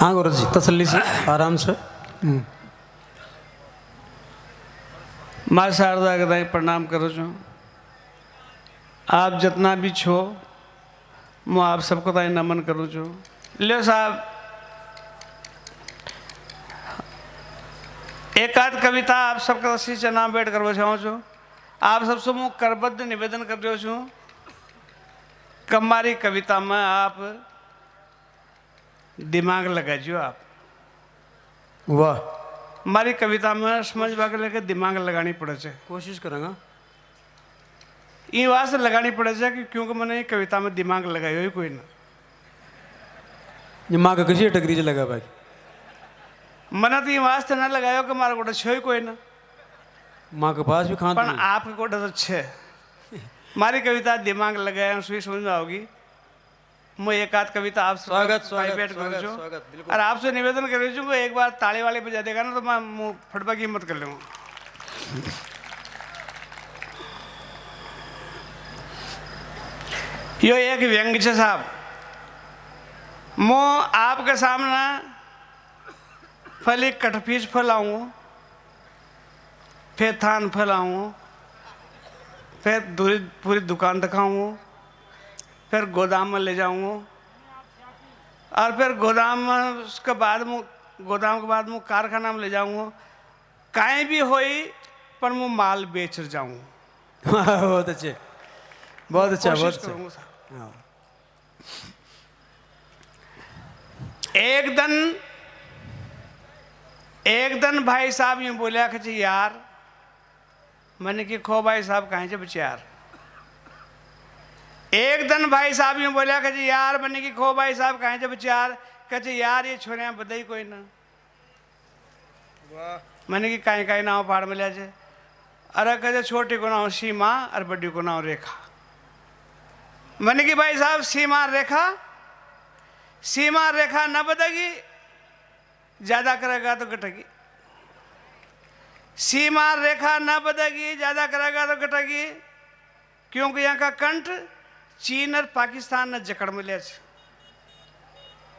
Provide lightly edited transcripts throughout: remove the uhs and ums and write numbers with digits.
हाँ गुरु जी, तसल्ली से, आराम से। माँ शारदा के दाई प्रणाम करो छो। आप जितना भी छो मैं आप सबको दाई नमन करूँ छो। लियो साहब, एक आध कविता आप सबका सी नाम बैठ करवा चाहूँ छो। आप सबसे मैं करबद्ध निवेदन कर रही छूँ, कमारी कविता में आप दिमाग लगाइयो। आप वाह, हमारी कविता में समझ के लेके दिमाग लगानी पड़े छे। कोशिश करेंगे। ये वास्ते लगानी पड़े छे कि क्योंकि मैंने ये कविता में दिमाग लगायो ही कोई ना। ये माँ का किसी टकरी से लगा भाई, मैंने तो ये वास्ते ना लगायो कि मारा गोटा छे ही कोई ना, माँ के पास भी खान पर आपके गोटा तो छे। मारी कविता दिमाग लगाया सुई समझ में आओगी। मैं एक आध कविता आप स्वागत और आपसे निवेदन कर रही हूँ, एक बार ताली वाले बजा देगा ना तो मैं मुंह फटबा की हिम्मत कर लूँगा। यो एक व्यंग छे साहब, मो आपके सामने फली कटफीस फैलाऊँ, फिर थान फैलाऊँ, फिर पूरी दुकान दिखाऊँ, फिर गोदाम में ले जाऊँ और फिर गोदाम में उसके बाद गोदाम के बाद कारखाना में ले जाऊँ। कहीं भी होई पर मैं माल बेच जाऊँ। बहुत अच्छे, बहुत अच्छा, बहुत अच्छा। एक दिन भाई साहब यूँ बोलिया कि यार, मैंने कि खो भाई साहब कहीं से बचे यार। एक दिन भाई साहब यूँ बोलिया कि यार, मैंने कि खो भाई साहब कहीं से बचे यार। कहे यार ये छोरे बधाई कोई ना। मैंने कि कहीं कहीं नाव पहाड़ में लिया जाए। अरे कहे छोटी को नाव सीमा और बड़ी को नाव रेखा। मैंने कि भाई साहब सीमा रेखा न बदगी, ज्यादा करेगा तो घटेगी। सीमा रेखा न बदगी, ज्यादा करेगा तो घटेगी, क्योंकि यहाँ का कंठ चीन और पाकिस्तान ने जकड़ में लिया।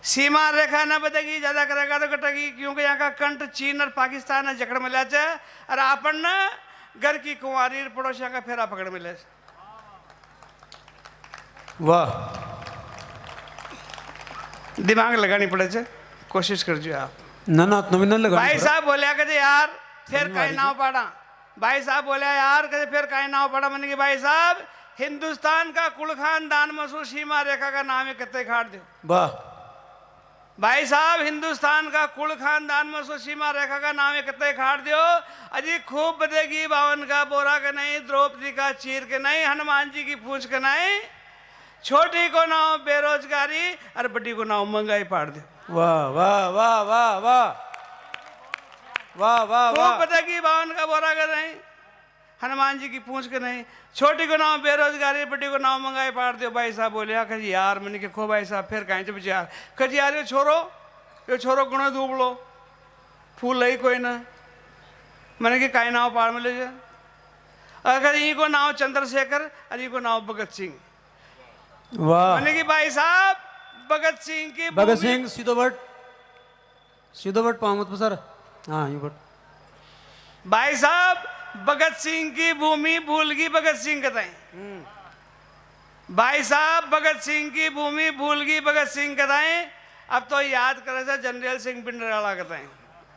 सीमा रेखा न बदगी, ज्यादा करेगा तो घटेगी, क्योंकि यहाँ का कंठ चीन और पाकिस्तान ने जकड़ में लिया और अपन न घर की कुंवारी पड़ोसिया का फेरा पकड़ में लिया। वाह, दिमाग लगानी पड़े छे, कोशिश कर जो आप। ना तुम्हें न लगा। भाई साहब बोलिया कहते यार फिर कहीं नाव पड़ा। भाई साहब बोलिया यार कहते फिर कहीं नाव पड़ा। मैंने कि भाई साहब हिंदुस्तान का कुल खानदान मसूर सीमा रेखा का नाम है कितने खाट दो। वाह भाई साहब हिंदुस्तान का कुल खानदान मसूर सीमा रेखा का नाम है कितने खाट दो। अजी खूब बदेगी बावन का बोरा के नहीं, द्रौपदी का चीर के नहीं, हनुमान जी की पूछ के नहीं, छोटी को नाव बेरोजगारी और बड़ी को नाव महंगाई पाड़ दे। वाह वाह वाह वाह वाह वाह वाह वाह। बदेगी बावन का बोरा के नहीं, हनुमान जी की पूछ के नहीं, छोटी को नाम बेरोजगारी, बड़ी को नाम महंगाई पाड़ दो। भाई साहब बोलिया कह यार, मैंने कि खो भाई साहब फिर कहीं से यार। कह यार ये छोरो गुणे दूबड़ो फूल ही कोई ना। मैंने कि कहीं नाव पाड़ में ले जाए। अगर ई को नाम चंद्रशेखर और ई को नाम भगत सिंह। वाह, मैंने कि भाई साहब भगत सिंह सीधो बट पामत सर। हाँ यू बट। भाई साहब भगत सिंह की भूमि भूल गई भगत सिंह कहते। भाई साहब भगत सिंह की भूमि भूल गई भगत सिंह कहते। अब तो याद करे से जनरल सिंह भिंडराला कहते हैं।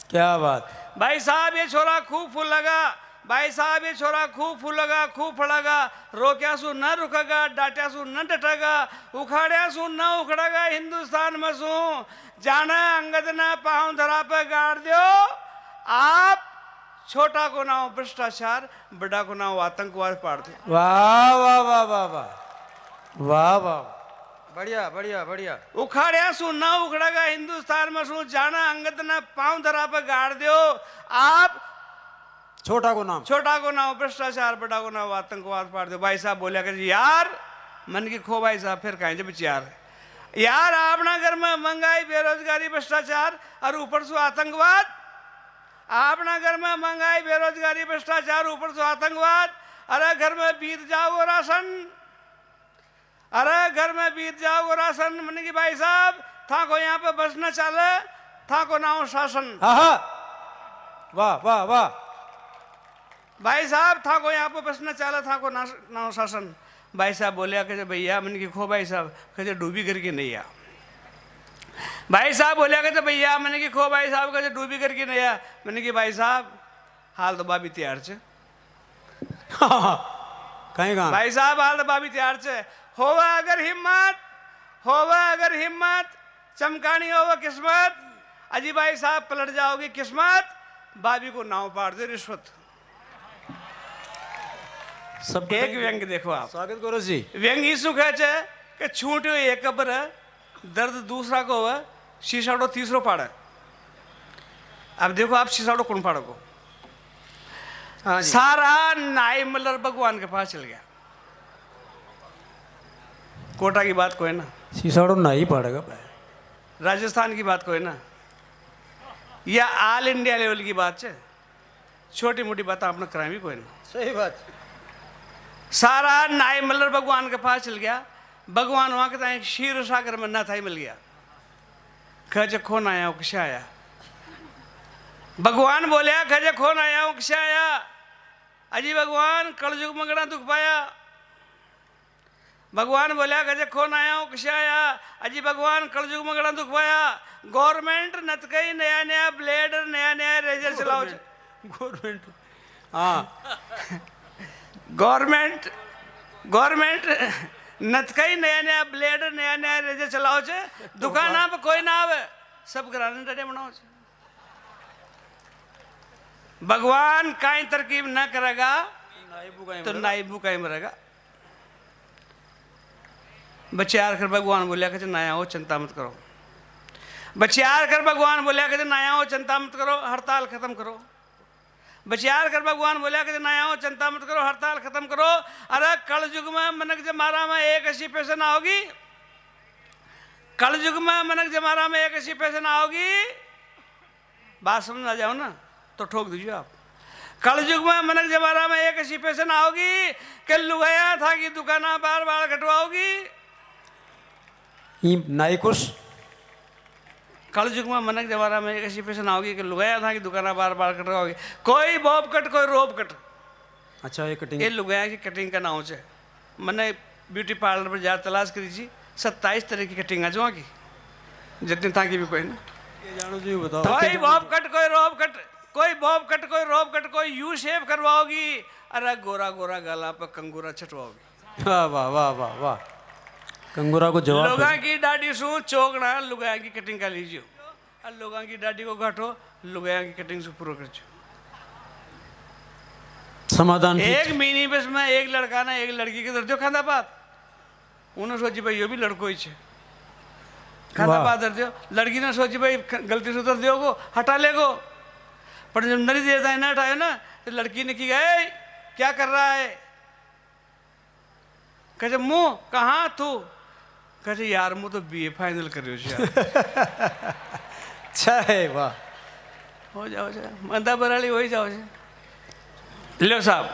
क्या बात। भाई साहब ये छोरा खूब फूल लगा। भाई साहब ये छोरा खूब फूल लगा, खूब फड़ेगा, रोक्या सु न रुकेगा, डांट्या सु न डटेगा, उखाड़िया सु न उखड़ेगा। हिंदुस्तान में सु जाना अंगद न पाँव धरा पे गाड़ दो। आप छोटा को नाम भ्रष्टाचार, बड़ा को नाम आतंकवाद पाड़ दो। वाह वाह वाह वाह वाह वाह वाह, बढ़िया बढ़िया बढ़िया। उखाड़िया सु न उखड़ेगा, हिंदुस्तान में सु जाना अंगद न पाँव धरा पे गाड़ दो। आप छोटा को नाम भ्रष्टाचार, बड़ा को नाम आतंकवाद पाड़ दो। भाई साहब बोलिया कर यार, मन की खो भाई साहब फिर कहीं से यार अपना घर में महंगाई बेरोजगारी भ्रष्टाचार और ऊपर से आतंकवाद। अपना घर में महंगाई बेरोजगारी भ्रष्टाचार ऊपर से आतंकवाद। अरे घर में बीत जाओ राशन, अरे घर में बीत जाओ राशन। मैंने कि भाई साहब था को यहाँ पे बस न चले था को नाम शासन। हाँ हाँ, वाह वाह वाह। भाई साहब था को यहाँ पर प्रश्न चाला था को नाम शासन। भाई साहब बोलिया कहे भैया मैंने की खो भाई साहब कहे डूबी करके नहीं आ। भाई साहब बोलिया कहे भैया मैंने की खो भाई साहब कहे डूबी करके नहीं आ। मैंने की भाई साहब हाल तो बाबी तैयार छे। कहीं कहाँ भाई साहब हाल तो बाबी तैयार छे। होवा अगर हिम्मत चमकानी होवा किस्मत। अजी भाई साहब पलट जाओगी किस्मत। बाबी को नाव पाड़ दे रिश्वत। सब एक व्यंग देखो आप। स्वागत करो जी। व्यंग इसु कहे छे कि छूट एक कबर दर्द दूसरा को हुआ शीशाड़ो तीसरो पाड़े। अब देखो आप शीशाड़ो कौन पाड़ो को। हाँ जी। सारा नाई मल्लर भगवान के पास चल गया। कोटा की बात कोई ना, शीशाड़ो ना ही पड़ेगा भाई। राजस्थान की बात कोई ना, या ऑल इंडिया लेवल की बात है। छोटी मोटी बात आपने कराई भी कोई ना। सही बात। सारा नाई मल्लर भगवान के पास चल गया। भगवान वहां के ताई क्षीर सागर में ना था मिल गया। खज खोन आया कशा आया। भगवान बोलिया खज खोन आया कशा आया। अजी भगवान कलयुग में गड़ा दुख पाया। भगवान बोलिया खज खोन आया कशा आया। अजी भगवान कलयुग में गड़ा दुख पाया। गवर्नमेंट नत कई नया नया ब्लेड नया नया रेजर चलाओ। गवर्नमेंट हाँ गवर्नमेंट नतकई नया नया ब्लेड नया नया रेजर चलाओ छे। दुकाना पे कोई ना आवे सब घराने डरे बनाओ छे। भगवान काई तरकीब न करेगा तो नाइबू काई मरेगा। बच्चे यार कर भगवान बोलिया कहते नया हो चिंता मत करो। बच्चे यार कर भगवान बोलिया कहते नया हो चिंता मत करो हड़ताल खत्म करो। बचियार कर भगवान बोलिया कि नया हो चिंता मत करो हड़ताल खत्म करो। अरे कल युग में मनक जमारा में 1 पैसे ना होगी। कल युग में मनक जमारा में 1 पैसे ना होगी। बात समझ आ जाओ ना तो ठोक दीजिए आप। कल युग में मनक जमारा में 1 पैसे ना होगी कि लुगाया था कि दुकाना बार बार कटवाओगी। नाई कुछ कल युग में मनक जमाना में 1 पैसे ना होगी कि लुगाया था कि दुकाना बार बार कटवाओगी। कोई बॉब कट कोई रोब कट। अच्छा ये कटिंग ये लुगाया की कटिंग का नाम है। मैंने ब्यूटी पार्लर पर जा तलाश करी थी 27 तरह की कटिंग आज वहाँ की जितनी था की भी कोई ना। जानो जी बताओ। कोई बॉब कट कोई रोब कट कोई बॉब कट कोई रोब कट कोई यू शेप करवाओगी। अरे गोरा गोरा गाला पर कंगूरा छटवाओगी। वाह वाह वाह वाह वाह। कंगूरा को जवाब लोगा की दाढ़ी सु चौकना लुगाया की कटिंग का लीजिए। और लोगा की दाढ़ी को घाटो लुगाया की कटिंग से पूरा कर समाधान। एक मिनी बस में एक लड़का ना एक लड़की के दर्द खाना बात उन्होंने सोची भाई ये भी लड़को ही है खाना बात दर्द। लड़की ने सोची भाई गलती से उतर दियो को हटा लेगो। पर जब नरी देता है ना हटाए ना तो लड़की ने की गए क्या कर रहा है। कहे मुँह कहाँ तू कहे यार मुँह तो BA फाइनल कर रही हो। अच्छा है वाह। हो जाओ मंदा बराली हो ही जाओ। लो साहब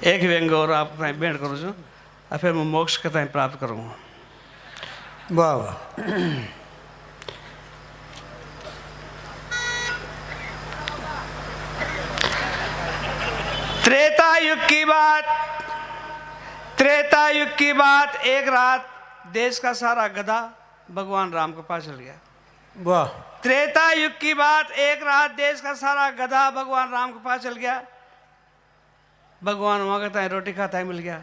एक व्यंग और आप भेंट करो छो और फिर मैं मोक्ष कथा प्राप्त करूँगा। वाह वाह। त्रेता युग की बात एक रात देश का सारा गधा भगवान राम के पास चल गया। वाह। त्रेता युग की बात एक रात देश का सारा गधा भगवान राम के पास चल गया। भगवान वहां कहता है रोटी खाता है मिल गया।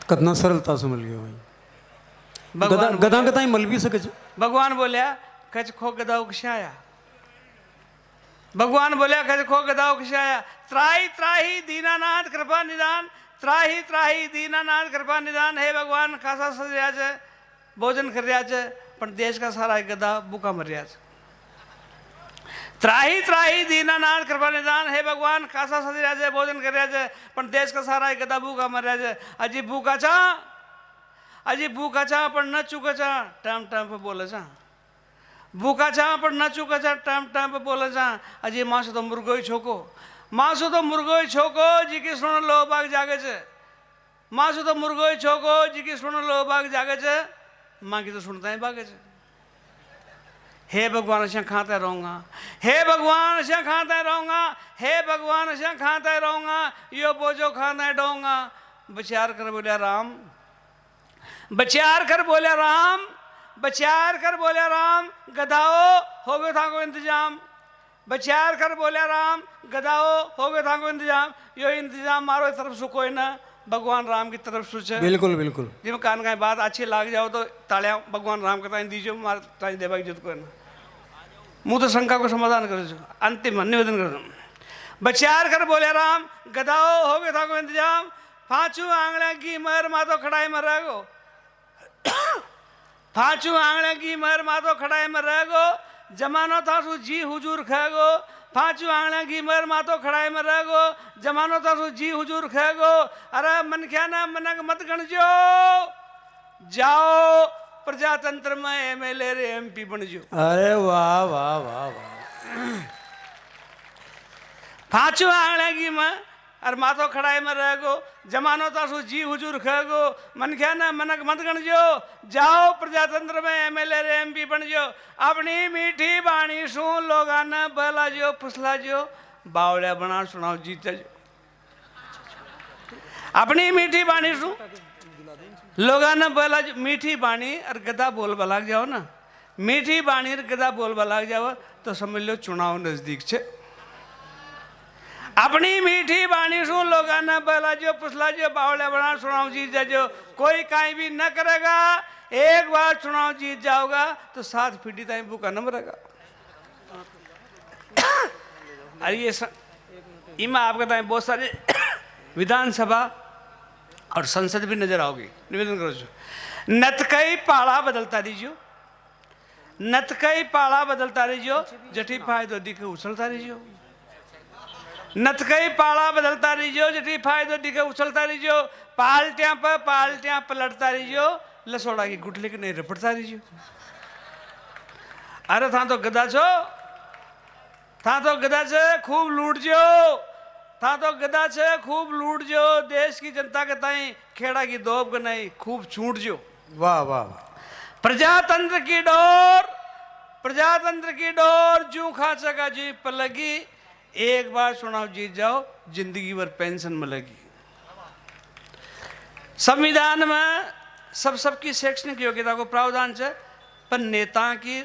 कितना सरलता से मिल गया भाई। भगवान गधा गधा ही मल भी सके। भगवान बोलिया कच खो गधा उकसाया। भगवान बोलिया कच खो गधा उकसाया। त्राही त्राही दीनानाथ कृपा निदान। त्राही त्राही दीनानाथ कृपा निदान। हे भगवान खासा सज रहा है भोजन कर रहा है पर देश का सारा गधा भूखा मर रहा है। त्राही त्राही दीनानाथ कृपा निदान। हे भगवान खासा सज रहा है भोजन कर रहा है पर देश का सारा गधा भूखा मर रहा है। अजी भूखा चा पर न चूका चा टाइम टाइम पे बोले चा। भूखा चा पर न चूका चा टाइम टाइम पे बोले चा। अजी माँ से तो मुर्गो ही छोको मासु तो मुर्गो ही छोको जी की सुन लो बाग जागे छे। मासु तो मुर्गो ही छोको जी की सुन लो बाग जागे छे। माँ की तो सुनता ही बागे छे। हे भगवान से खाते रहूँगा, हे भगवान से खाते रहूँगा, हे भगवान से खाते रहूँगा, यो बोझो खाना डोंगा। बचार कर बोले राम, बचार कर बोले राम, बचार कर बोले राम, गधाओ हो गए था को इंतजाम। बचार कर बोले राम, गधाओ हो गए था को इंतजाम। यो इंतजाम मारो तरफ से कोई ना, भगवान राम की तरफ से। बिल्कुल बिल्कुल। जिम कान का बात अच्छी लाग जाओ तो तालियां भगवान राम के ताई दीजिए, मार ताई देवा की जरूरत कोई ना। मुँह तो शंका को समाधान करो, अंतिम निवेदन करो। बचार कर बोले राम, गधाओ हो गए था को इंतजाम। पांचों आंगड़ा की मर मातो खड़ाई में रहेगो, पांचों आंगड़ा की मर मातो खड़ाई में रहेगो। जमानो था सु जी हुजूर खेगो, पांचों आंगड़ा की मर मातो खड़ाई में रहेगो। जमानो था सु जी हुजूर खेगो। अरे मन क्या ना मनक मत गणजो, जाओ प्रजातंत्र में एमएलए रे एमपी बन जो। अरे वाह वाह वाह वाह। पांचों आंगड़ा की मैं और माथो खड़ाई में रहेगो। जमानो तासु जी हुजूर खेगो, मन क्या ना मनक मत गणजो, जाओ प्रजातंत्र में एमएलए रे एमपी बन जो। अपनी मीठी बाणी सु लोगा न बहला जो फुसला जो, बावड़िया बना सुनाओ जीता जो। अपनी मीठी बाणी सु लोगा न बहला जो। मीठी बाणी और गदा बोल बलाग जाओ ना, मीठी बाणी और गदा बोल बलाग जाओ तो समझ लो चुनाव नजदीक छे। अपनी मीठी बाणी सुन लोगा न बहला जो पुसला जो, बावड़े बना चुनाव जीत जाओ। कोई काई भी न करेगा, एक बार चुनाव जीत जाओगा तो 7 फीटी ताई बुका न मरेगा। अरे ये इमा आपके ताई बहुत सारे विधानसभा और संसद भी नजर आओगी। निवेदन करो जो नत कई पाड़ा बदलता दीजियो, नत कई पाड़ा बदलता रहियो, जठी फायदो दिखे उछलता रहियो। नत कई पाड़ा बदलता रहियो, जठी फायदो दिखे उछलता रहियो। पाल्टियां पर पाल्टियां पलटता रहियो, लसोड़ा की गुठली के नहीं रपटता रहियो। अरे था तो गधा छो, था तो गधा छे खूब लूट जो, था तो गधा छे खूब लूट जो। देश की जनता के ताई खेड़ा की दोब के नहीं खूब छूट जो। वाह वाह वाह। प्रजातंत्र की डोर, प्रजातंत्र की डोर जू खाचेगा जी पर लगी। एक बार चुनाव जीत जाओ, जिंदगी भर पेंशन मिलेगी। संविधान में सबकी शैक्षणिक योग्यता को प्रावधान है, पर नेता की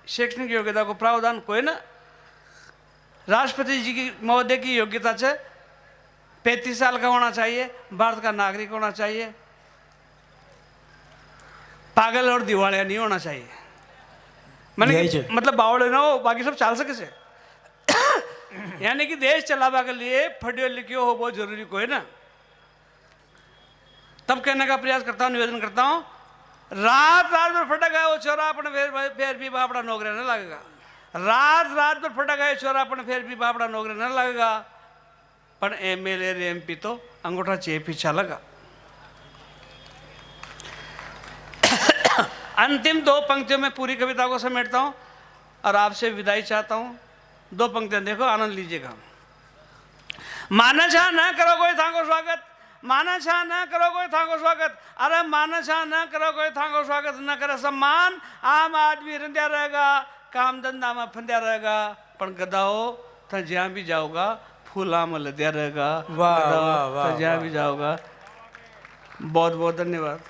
शैक्षणिक योग्यता को प्रावधान कोई ना। राष्ट्रपति जी की महोदय की योग्यता है 35 साल का होना चाहिए, भारत का नागरिक होना चाहिए, पागल और दिवालिया नहीं होना चाहिए। मतलब बावड़े ना हो, बाकी सब चाल सके से। यानी कि देश चलावा के लिए पढ़ियो लिखियो हो बहुत जरूरी कोई ना। तब कहने का प्रयास करता हूं, निवेदन करता हूं, रात रात में फटक गया वो छोरा अपने फिर भी बापड़ा नौकरी न लगेगा। रात रात में फटक गया छोरा अपने फिर भी बापड़ा नौकरी न लगेगा। पर एमएलए एमपी तो अंगूठा चेप पीछा लगा। अंतिम 2 पंक्तियों में पूरी कविता को समेटता हूं और आपसे विदाई चाहता हूं। 2 पंक्तियां देखो, आनंद लीजिएगा। माना छा न करो कोई था को स्वागत, माना छा न करो कोई था को स्वागत। अरे माना छा न करो कोई था को स्वागत, न करे सम्मान। आम आदमी रंध्या रहेगा, काम धंधा में फंद्या रहेगा, पर गधाओ था जहां भी जाओगा फूला में लद्या रहेगा। वाह वाह वाह। जहां भी जाओगा। बहुत बहुत धन्यवाद।